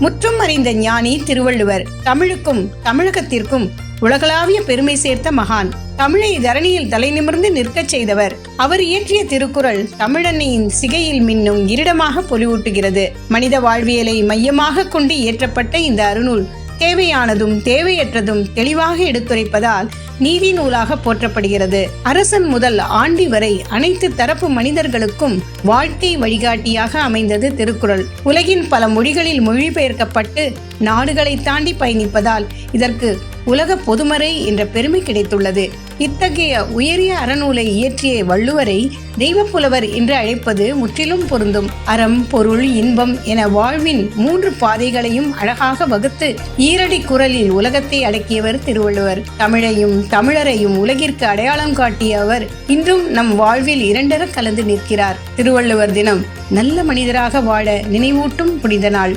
முற்றும் அறிந்த ஞானி திருவள்ளுவர். தமிழுக்கும் தமிழகத்திற்கும் உலகளாவிய பெருமை சேர்த்த மகான். தமிழை தரணியில் தலை நிமிர்ந்து நிற்கச் செய்தவர். அவர் இயற்றிய திருக்குறள் தமிழன்னையின் சிகையில் மின்னும் இருடமாக பொலிவூட்டுகிறது. மனித வாழ்வியலை மையமாக கொண்டு இயற்றப்பட்ட இந்த அருநூல் தேவையானதும் தேவையற்றதும் தெளிவாக எடுத்துரைப்பதால் நீதி நூலாக போற்றப்படுகிறது. அரசன் முதல் ஆண்டி வரை அனைத்து தரப்பு மனிதர்களுக்கும் வாழ்க்கை வழிகாட்டியாக அமைந்தது திருக்குறள். உலகின் பல மொழிகளில் மொழிபெயர்க்கப்பட்டு நாடுகளை தாண்டி பயணிப்பதால் இதற்கு உலக பொதுமறை என்ற பெருமை கிடைத்துள்ளது. இத்தகைய உயரிய அறநூலை இயற்றிய வள்ளுவரை தெய்வப்புலவர் என்று அழைப்பது முற்றிலும் பொருந்தும். அறம், பொருள், இன்பம் என வாழ்வின் 3 பாதைகளையும் அழகாக வகுத்து ஈரடி குறளில் உலகத்தை அடக்கியவர் திருவள்ளுவர். தமிழையும் தமிழரையும் உலகிற்கு அடையாளம் காட்டிய அவர் இன்றும் நம் வாழ்வில் இரண்டர கலந்து நிற்கிறார். திருவள்ளுவர் தினம் நல்ல மனிதராக வாழ நினைவூட்டும் புனித நாள்.